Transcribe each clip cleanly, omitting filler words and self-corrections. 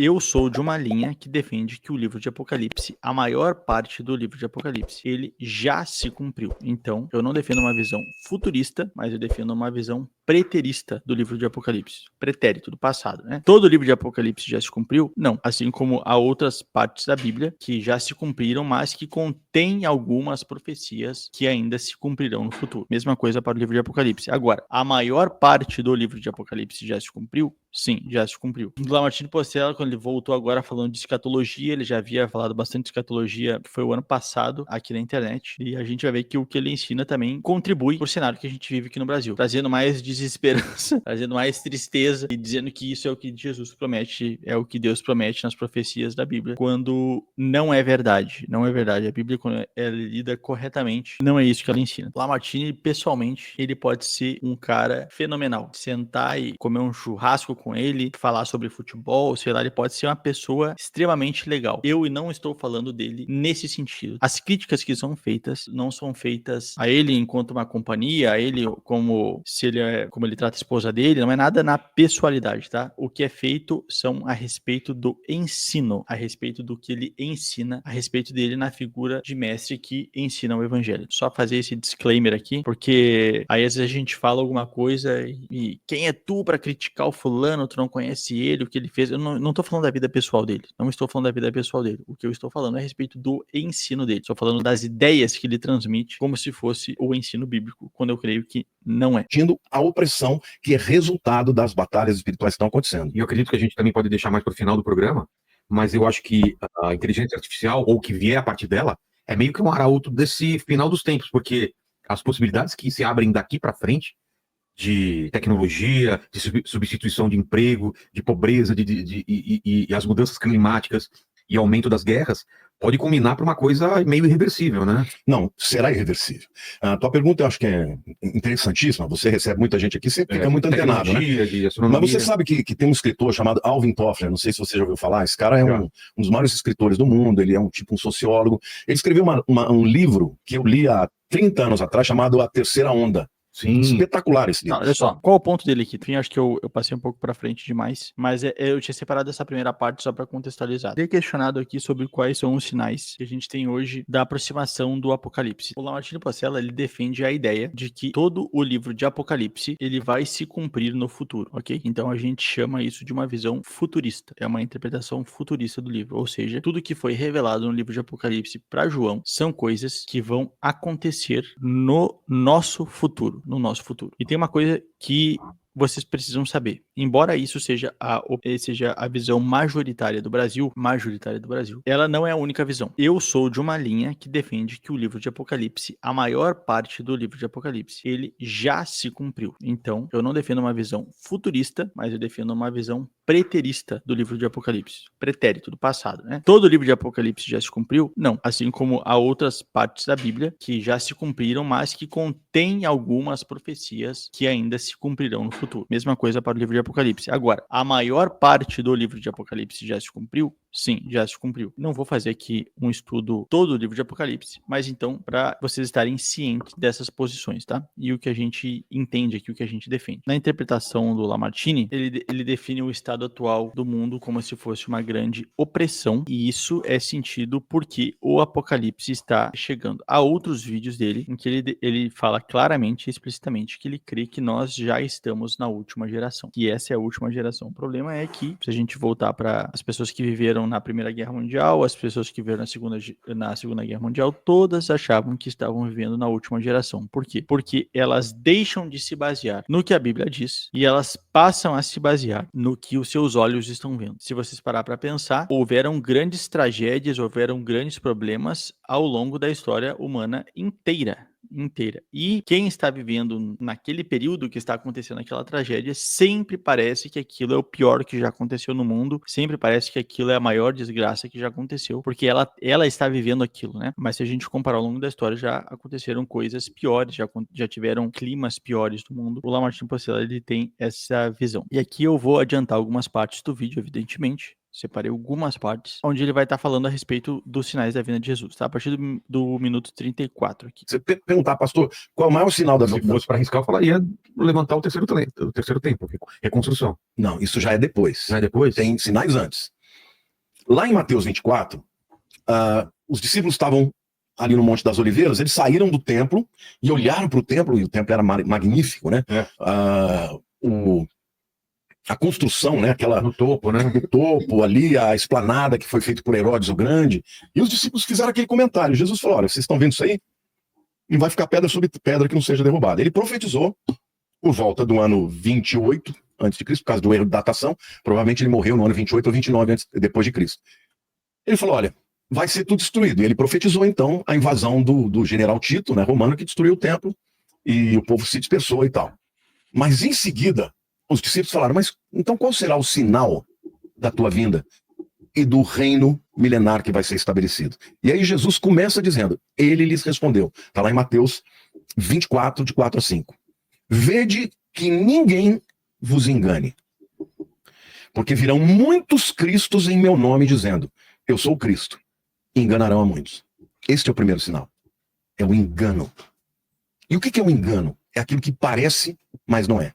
Eu sou de uma linha que defende que o livro de Apocalipse, a maior parte do livro de Apocalipse, ele já se cumpriu. Então, eu não defendo uma visão futurista, mas eu defendo uma visão preterista do livro de Apocalipse. Pretérito, do passado, né? Todo o livro de Apocalipse já se cumpriu? Não. Assim como há outras partes da Bíblia que já se cumpriram, mas que contém algumas profecias que ainda se cumprirão no futuro. Mesma coisa para o livro de Apocalipse. Agora, a maior parte do livro de Apocalipse já se cumpriu? Sim, já se cumpriu. O Lamartine Porcela, quando ele voltou agora falando de escatologia, ele já havia falado bastante de escatologia, foi o ano passado, aqui na internet, e a gente vai ver que o que ele ensina também contribui para o cenário que a gente vive aqui no Brasil, trazendo mais desesperança, trazendo mais tristeza, e dizendo que isso é o que Jesus promete, é o que Deus promete nas profecias da Bíblia, quando não é verdade, não é verdade. A Bíblia, quando é lida corretamente, não é isso que ela ensina. Lamartine, pessoalmente, ele pode ser um cara fenomenal. Sentar e comer um churrasco com ele, falar sobre futebol, sei lá, ele pode ser uma pessoa extremamente legal. Eu não estou falando dele nesse sentido. As críticas que são feitas não são feitas a ele enquanto uma companhia, a ele como se ele como ele trata a esposa dele, não é nada na pessoalidade, tá? O que é feito são a respeito do ensino, a respeito do que ele ensina, a respeito dele na figura de mestre que ensina o evangelho. Só fazer esse disclaimer aqui, porque aí às vezes a gente fala alguma coisa e quem é tu para criticar o fulano, tu não conhece ele, o que ele fez. Eu não tô falando da vida pessoal dele, não estou falando da vida pessoal dele. O que eu estou falando é a respeito do ensino dele. Estou falando das ideias que ele transmite como se fosse o ensino bíblico, quando eu creio que não é. A opressão que é resultado das batalhas espirituais que estão acontecendo. E eu acredito que a gente também pode deixar mais para o final do programa, mas eu acho que a inteligência artificial, ou o que vier a partir dela, é meio que um arauto desse final dos tempos, porque as possibilidades que se abrem daqui para frente de tecnologia, de substituição de emprego, de pobreza, e as mudanças climáticas e aumento das guerras, pode culminar para uma coisa meio irreversível, né? Não, será irreversível. A tua pergunta eu acho que é interessantíssima. Você recebe muita gente aqui, você fica muito antenado, né? Mas você sabe que tem um escritor chamado Alvin Toffler, não sei se você já ouviu falar, esse cara é um dos maiores escritores do mundo, ele é um sociólogo. Ele escreveu um livro que eu li há 30 anos atrás, chamado A Terceira Onda. Sim. Espetacular esse livro. Não, olha só, qual o ponto dele aqui? Enfim, acho que eu passei um pouco pra frente demais, mas eu tinha separado essa primeira parte só pra contextualizar. Ele é questionado aqui sobre quais são os sinais que a gente tem hoje da aproximação do Apocalipse. O Lamartine Porcela, ele defende a ideia de que todo o livro de Apocalipse, ele vai se cumprir no futuro, ok? Então a gente chama isso de uma visão futurista, é uma interpretação futurista do livro, ou seja, tudo que foi revelado no livro de Apocalipse pra João são coisas que vão acontecer no nosso futuro, E tem uma coisa que vocês precisam saber. Embora isso seja a visão majoritária do Brasil, ela não é a única visão. Eu sou de uma linha que defende que o livro de Apocalipse, a maior parte do livro de Apocalipse, ele já se cumpriu. Então, eu não defendo uma visão futurista, mas eu defendo uma visão preterista do livro de Apocalipse. Pretérito, do passado, né? Todo o livro de Apocalipse já se cumpriu? Não. Assim como há outras partes da Bíblia que já se cumpriram, mas que contém algumas profecias que ainda se cumprirão no futuro. Mesma coisa para o livro de Apocalipse. Agora, a maior parte do livro de Apocalipse já se cumpriu? Sim, já se cumpriu. Não vou fazer aqui um estudo todo do livro de Apocalipse, mas então para vocês estarem cientes dessas posições, tá? E o que a gente entende aqui, o que a gente defende. Na interpretação do Lamartine, ele define o estado atual do mundo como se fosse uma grande opressão, e isso é sentido porque o Apocalipse está chegando. Há outros vídeos dele em que ele fala claramente e explicitamente que ele crê que nós já estamos na última geração, que essa é a última geração. O problema é que, se a gente voltar para as pessoas que viveram na Primeira Guerra Mundial, as pessoas que viveram na Segunda Guerra Mundial, todas achavam que estavam vivendo na última geração. Por quê? Porque elas deixam de se basear no que a Bíblia diz e elas passam a se basear no que os seus olhos estão vendo. Se vocês parar para pensar, houveram grandes tragédias, houveram grandes problemas ao longo da história humana inteira. E quem está vivendo naquele período que está acontecendo aquela tragédia, sempre parece que aquilo é o pior que já aconteceu no mundo, sempre parece que aquilo é a maior desgraça que já aconteceu, porque ela está vivendo aquilo, né? Mas se a gente comparar ao longo da história, já aconteceram coisas piores, já tiveram climas piores do mundo. O Lamartine Porcela, ele tem essa visão. E aqui eu vou adiantar algumas partes do vídeo, evidentemente. Separei algumas partes, onde ele vai estar falando a respeito dos sinais da vinda de Jesus, tá? A partir do minuto 34 aqui. Você perguntar, pastor, qual é o maior sinal da Se fosse para arriscar, eu falaria levantar o terceiro tempo, reconstrução. Não, isso já é depois. Não é depois? Tem sinais antes. Lá em Mateus 24, os discípulos estavam ali no Monte das Oliveiras, eles saíram do templo e olharam para o templo, e o templo era magnífico, né? A construção, né? Aquela No topo, né? no topo ali, a esplanada que foi feita por Herodes o Grande. E os discípulos fizeram aquele comentário. Jesus falou: olha, vocês estão vendo isso aí? Não vai ficar pedra sobre pedra que não seja derrubada. Ele profetizou por volta do ano 28 a.C., por causa do erro de datação. Provavelmente ele morreu no ano 28 ou 29 depois de Cristo. Ele falou: olha, vai ser tudo destruído. E ele profetizou, então, a invasão do general Tito, né, romano, que destruiu o templo e o povo se dispersou e tal. Mas em seguida, os discípulos falaram: mas então qual será o sinal da tua vinda e do reino milenar que vai ser estabelecido? E aí Jesus começa dizendo, ele lhes respondeu, está lá em Mateus 24, de 4 a 5. Vede que ninguém vos engane, porque virão muitos cristos em meu nome dizendo, eu sou o Cristo, e enganarão a muitos. Este é o primeiro sinal, é o engano. E o que é o engano? É aquilo que parece, mas não é.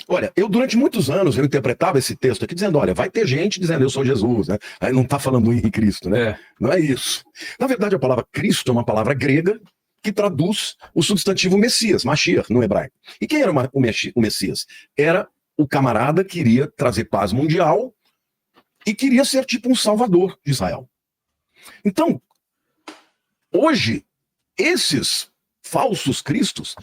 Olha, eu durante muitos anos eu interpretava esse texto aqui dizendo, olha, vai ter gente dizendo eu sou Jesus, né? Aí não está falando em Cristo, né? Não é isso. Na verdade, a palavra Cristo é uma palavra grega que traduz o substantivo Messias, Mashiach, no hebraico. E quem era o Messias? Era o camarada que iria trazer paz mundial e queria ser tipo um salvador de Israel. Então, hoje, esses falsos cristos,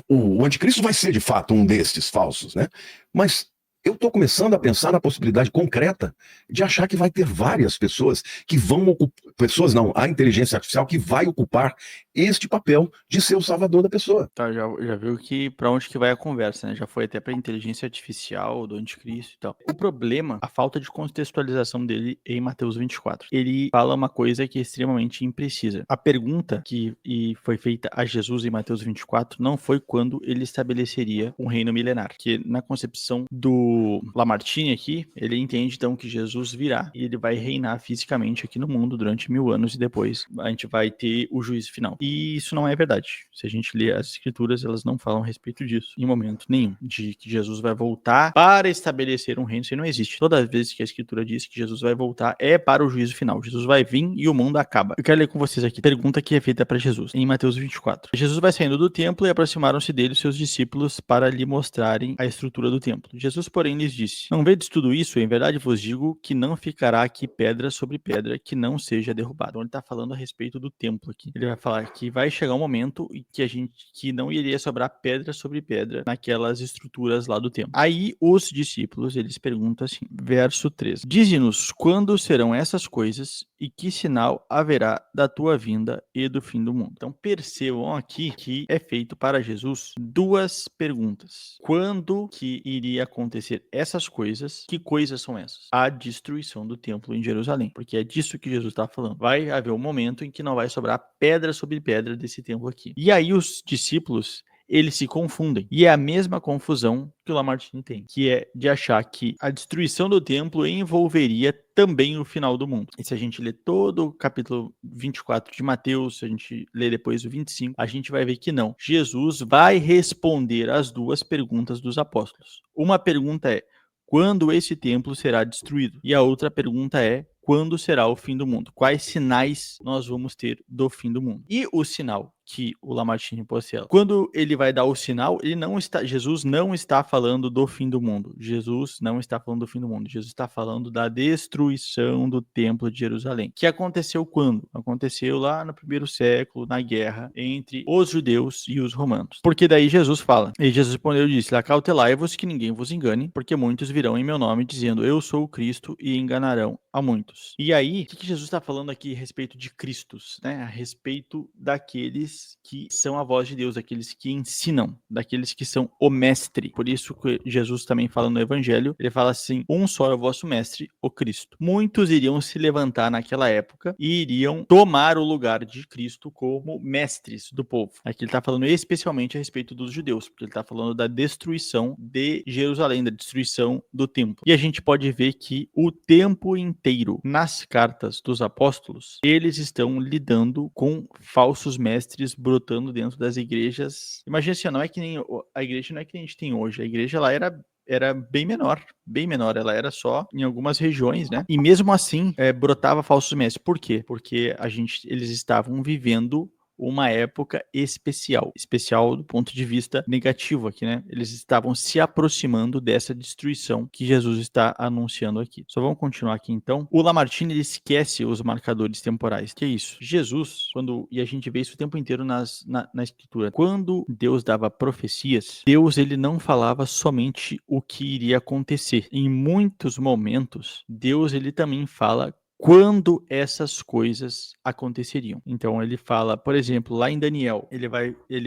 o anticristo vai ser de fato um destes falsos, né? Mas eu estou começando a pensar na possibilidade concreta de achar que vai ter várias pessoas que vão ocupar, pessoas não, a inteligência artificial que vai ocupar este papel de ser o salvador da pessoa. Tá, já viu que para onde que vai a conversa, né? Já foi até para inteligência artificial do anticristo e tal. O problema, a falta de contextualização dele em Mateus 24. Ele fala uma coisa que é extremamente imprecisa. A pergunta que foi feita a Jesus em Mateus 24 não foi quando ele estabeleceria um reino milenar, que na concepção do Lamartine aqui, ele entende então que Jesus virá e ele vai reinar fisicamente aqui no mundo durante 1000 anos e depois a gente vai ter o juízo final. E isso não é verdade. Se a gente lê as escrituras, elas não falam a respeito disso em momento nenhum, de que Jesus vai voltar para estabelecer um reino. Isso não existe. Toda vez que a escritura diz que Jesus vai voltar, é para o juízo final. Jesus vai vir e o mundo acaba. Eu quero ler com vocês aqui, pergunta que é feita para Jesus, em Mateus 24. Jesus vai saindo do templo e aproximaram-se dele seus discípulos para lhe mostrarem a estrutura do templo. Jesus, porém, lhes disse, não vedes tudo isso? Em verdade vos digo que não ficará aqui pedra sobre pedra que não seja derrubada. Então ele está falando a respeito do templo aqui. Ele vai falar que vai chegar um momento em que não iria sobrar pedra sobre pedra naquelas estruturas lá do templo. Aí os discípulos, eles perguntam assim, verso 3. Dize-nos quando serão essas coisas e que sinal haverá da tua vinda e do fim do mundo. Então percebam aqui que é feito para Jesus duas perguntas. Quando que iria acontecer essas coisas? Que coisas são essas? A destruição do templo em Jerusalém, porque é disso que Jesus está falando. Vai haver um momento em que não vai sobrar pedra sobre pedra desse templo aqui. E aí os discípulos, eles se confundem. E é a mesma confusão que o Lamartine tem, que é de achar que a destruição do templo envolveria também o final do mundo. E se a gente ler todo o capítulo 24 de Mateus, se a gente ler depois o 25, a gente vai ver que não. Jesus vai responder as duas perguntas dos apóstolos. Uma pergunta é, quando esse templo será destruído? E a outra pergunta é, quando será o fim do mundo? Quais sinais nós vamos ter do fim do mundo? E o sinal que o Lamartine possui. Quando ele vai dar o sinal, Jesus não está falando do fim do mundo. Jesus não está falando do fim do mundo. Jesus está falando da destruição do templo de Jerusalém. Que aconteceu quando? Aconteceu lá no 1º século, na guerra entre os judeus e os romanos. Porque daí Jesus fala. E Jesus respondeu e disse, acautelai-vos que ninguém vos engane, porque muitos virão em meu nome dizendo, eu sou o Cristo, e enganarão a muitos. E aí, o que Jesus está falando aqui a respeito de Cristos, né? A respeito daqueles que são a voz de Deus, daqueles que ensinam, daqueles que são o mestre. Por isso que Jesus também fala no Evangelho, ele fala assim, um só é o vosso mestre, o Cristo. Muitos iriam se levantar naquela época e iriam tomar o lugar de Cristo como mestres do povo. Aqui ele está falando especialmente a respeito dos judeus, porque ele está falando da destruição de Jerusalém, da destruição do templo. E a gente pode ver que o tempo inteiro, nas cartas dos apóstolos, eles estão lidando com falsos mestres brotando dentro das igrejas. Imagina assim, não é que nem a igreja não é que a gente tem hoje. A igreja lá era era bem menor, ela era só em algumas regiões, né? E mesmo assim, brotava falsos mestres. Por quê? Porque eles estavam vivendo uma época especial do ponto de vista negativo aqui, né? Eles estavam se aproximando dessa destruição que Jesus está anunciando aqui. Só vamos continuar aqui então. O Lamartine, ele esquece os marcadores temporais. Que é isso? Jesus, e a gente vê isso o tempo inteiro na escritura, quando Deus dava profecias, Deus, ele não falava somente o que iria acontecer. Em muitos momentos, Deus, ele também fala quando essas coisas aconteceriam. Então ele fala, por exemplo, lá em Daniel, ele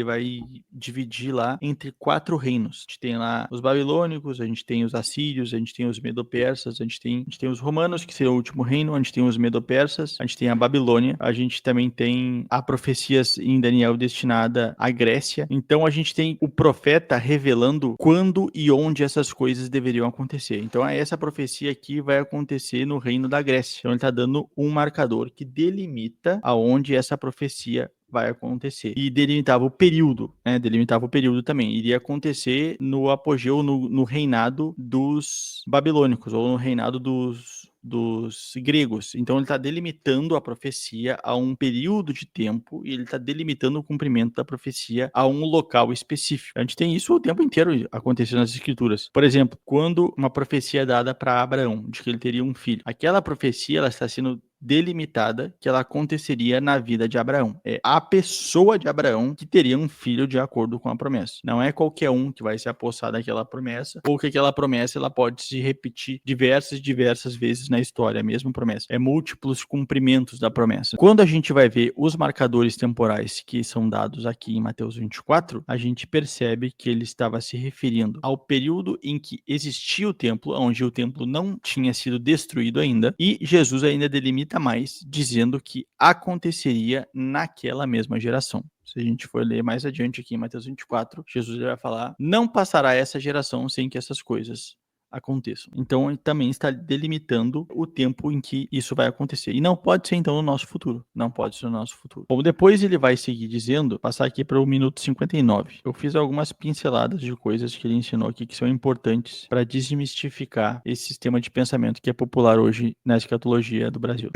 vai dividir lá entre 4 reinos. A gente tem lá os babilônicos, a gente tem os assírios, a gente tem os medo-persas, a gente tem os romanos, que seria o último reino, a gente tem os medo-persas, a gente tem a Babilônia, a gente também tem a profecias em Daniel destinada à Grécia. Então a gente tem o profeta revelando quando e onde essas coisas deveriam acontecer. Então essa profecia aqui vai acontecer no reino da Grécia. Então ele está dando um marcador que delimita aonde essa profecia vai acontecer. E delimitava o período, né? Delimitava o período também. Iria acontecer no apogeu, no reinado dos babilônicos, ou no reinado dos gregos. Então ele está delimitando a profecia a um período de tempo e ele está delimitando o cumprimento da profecia a um local específico. A gente tem isso o tempo inteiro acontecendo nas escrituras. Por exemplo, quando uma profecia é dada para Abraão, de que ele teria um filho, aquela profecia ela está sendo delimitada que ela aconteceria na vida de Abraão. É a pessoa de Abraão que teria um filho de acordo com a promessa. Não é qualquer um que vai se apossar daquela promessa, ou que aquela promessa ela pode se repetir diversas vezes na história, a mesma promessa. É múltiplos cumprimentos da promessa. Quando a gente vai ver os marcadores temporais que são dados aqui em Mateus 24, a gente percebe que ele estava se referindo ao período em que existia o templo, onde o templo não tinha sido destruído ainda, e Jesus ainda delimita mais, dizendo que aconteceria naquela mesma geração. Se a gente for ler mais adiante aqui em Mateus 24, Jesus vai falar: não passará essa geração sem que essas coisas aconteçam. Então, ele também está delimitando o tempo em que isso vai acontecer. E não pode ser, então, no nosso futuro. Não pode ser no nosso futuro. Bom, depois ele vai seguir dizendo, passar aqui para o minuto 59. Eu fiz algumas pinceladas de coisas que ele ensinou aqui que são importantes para desmistificar esse sistema de pensamento que é popular hoje na escatologia do Brasil.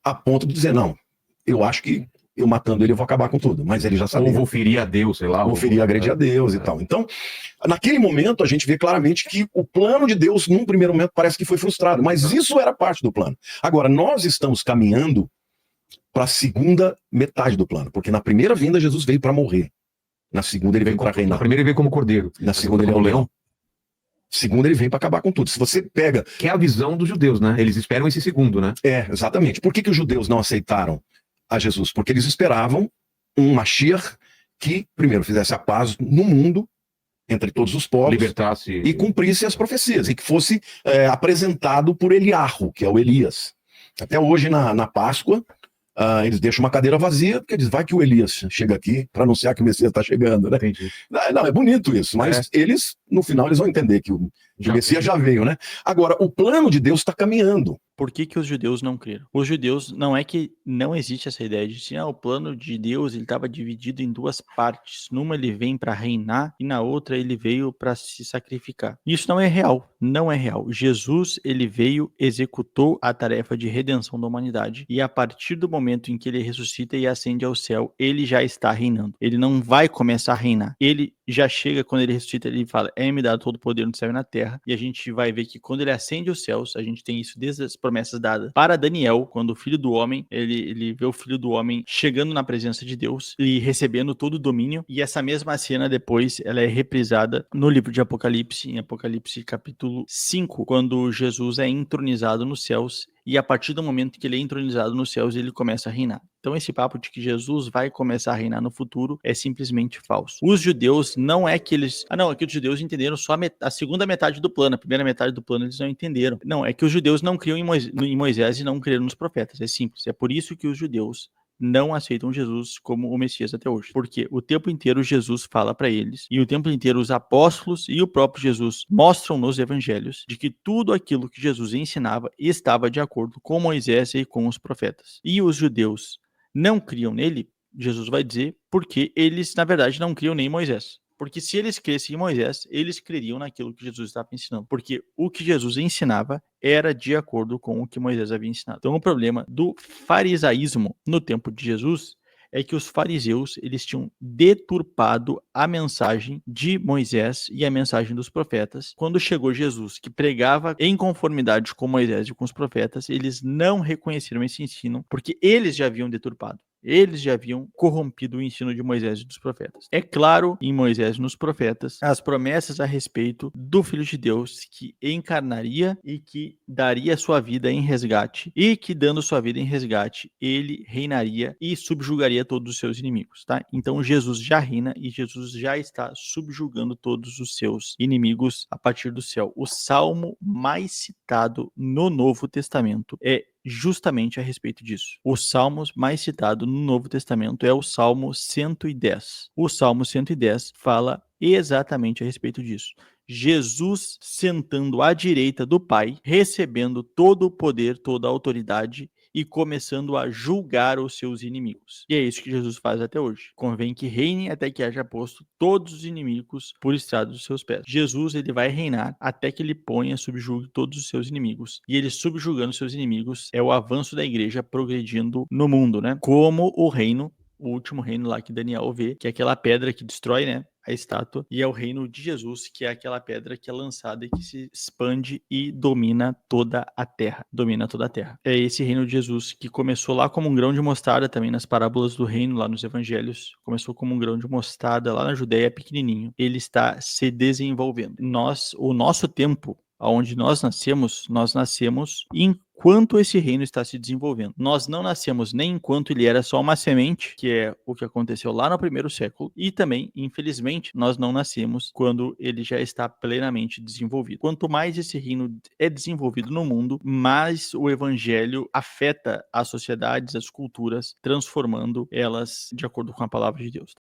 A ponto de dizer, não, eu acho que eu matando ele eu vou acabar com tudo. Mas ele já sabia. Ou vou ferir a Deus, sei lá. Vou ferir, agredir a Deus e tal. Então, naquele momento, a gente vê claramente que o plano de Deus, num primeiro momento, parece que foi frustrado. Mas isso era parte do plano. Agora, nós estamos caminhando para a segunda metade do plano. Porque na primeira vinda, Jesus veio para morrer. Na segunda, ele veio para reinar. Na primeira, ele veio como cordeiro. Na segunda, ele é o leão. Segundo, ele vem para acabar com tudo. Se você pega... Que é a visão dos judeus, né? Eles esperam esse segundo, né? Exatamente. Por que os judeus não aceitaram a Jesus? Porque eles esperavam um Mashiach que, primeiro, fizesse a paz no mundo, entre todos os povos, libertasse e cumprisse as profecias, e que fosse apresentado por Eliarro, que é o Elias. Até hoje, na Páscoa, eles deixam uma cadeira vazia, porque eles vai que o Elias chega aqui para anunciar que o Messias está chegando, né? Entendi. Não, é bonito isso, mas eles, no final, eles vão entender que o Messias já veio, né? Agora, o plano de Deus está caminhando. Por que os judeus não creram? Os judeus, não é que não existe essa ideia de que o plano de Deus ele estava dividido em 2 partes. Numa ele vem para reinar e na outra ele veio para se sacrificar. Isso não é real, não é real. Jesus, ele veio, executou a tarefa de redenção da humanidade e a partir do momento em que ele ressuscita e ascende ao céu, ele já está reinando. Ele não vai começar a reinar. Ele já chega, quando ele ressuscita, ele fala: é-me dado todo o poder no céu e na terra. E a gente vai ver que quando ele ascende aos céus, a gente tem isso desde as promessas dadas para Daniel, quando o filho do homem, ele vê o filho do homem chegando na presença de Deus e recebendo todo o domínio. E essa mesma cena depois, ela é reprisada no livro de Apocalipse, em Apocalipse capítulo 5, quando Jesus é entronizado nos céus. E a partir do momento que ele é entronizado nos céus, ele começa a reinar. Então esse papo de que Jesus vai começar a reinar no futuro é simplesmente falso. Os judeus, não é que eles... é que os judeus entenderam só a segunda metade do plano. A primeira metade do plano eles não entenderam. Não, é que os judeus não criam em Moisés e não creram nos profetas. É simples. É por isso que os judeus não aceitam Jesus como o Messias até hoje. Porque o tempo inteiro Jesus fala para eles, e o tempo inteiro os apóstolos e o próprio Jesus mostram nos evangelhos de que tudo aquilo que Jesus ensinava estava de acordo com Moisés e com os profetas. E os judeus não criam nele, Jesus vai dizer, porque eles, na verdade, não criam nem Moisés. Porque se eles crescem em Moisés, eles creriam naquilo que Jesus estava ensinando. Porque o que Jesus ensinava era de acordo com o que Moisés havia ensinado. Então o problema do farisaísmo no tempo de Jesus é que os fariseus eles tinham deturpado a mensagem de Moisés e a mensagem dos profetas. Quando chegou Jesus, que pregava em conformidade com Moisés e com os profetas, eles não reconheceram esse ensino, porque eles já haviam deturpado. Eles já haviam corrompido o ensino de Moisés e dos profetas. É claro, em Moisés e nos profetas, as promessas a respeito do Filho de Deus que encarnaria e que daria sua vida em resgate, e que dando sua vida em resgate, ele reinaria e subjugaria todos os seus inimigos, tá? Então Jesus já reina e Jesus já está subjugando todos os seus inimigos a partir do céu. O salmo mais citado no Novo Testamento é justamente a respeito disso. O salmo mais citado no Novo Testamento é o Salmo 110. O Salmo 110 fala exatamente a respeito disso. Jesus sentando à direita do Pai, recebendo todo o poder, toda a autoridade e começando a julgar os seus inimigos. E é isso que Jesus faz até hoje. Convém que reine até que haja posto todos os inimigos por estrado dos seus pés. Jesus, ele vai reinar até que ele ponha, subjugue todos os seus inimigos. E ele subjugando seus inimigos é o avanço da igreja progredindo no mundo, né? Como o reino, o último reino lá que Daniel vê, que é aquela pedra que destrói, né? A estátua, e é o reino de Jesus, que é aquela pedra que é lançada e que se expande e domina toda a terra. Domina toda a terra. É esse reino de Jesus que começou lá como um grão de mostarda também nas parábolas do reino, lá nos evangelhos. Começou como um grão de mostarda lá na Judéia, pequenininho. Ele está se desenvolvendo. O nosso tempo, onde nós nascemos enquanto esse reino está se desenvolvendo. Nós não nascemos nem enquanto ele era só uma semente, que é o que aconteceu lá no primeiro século, e também, infelizmente, nós não nascemos quando ele já está plenamente desenvolvido. Quanto mais esse reino é desenvolvido no mundo, mais o evangelho afeta as sociedades, as culturas, transformando elas de acordo com a palavra de Deus.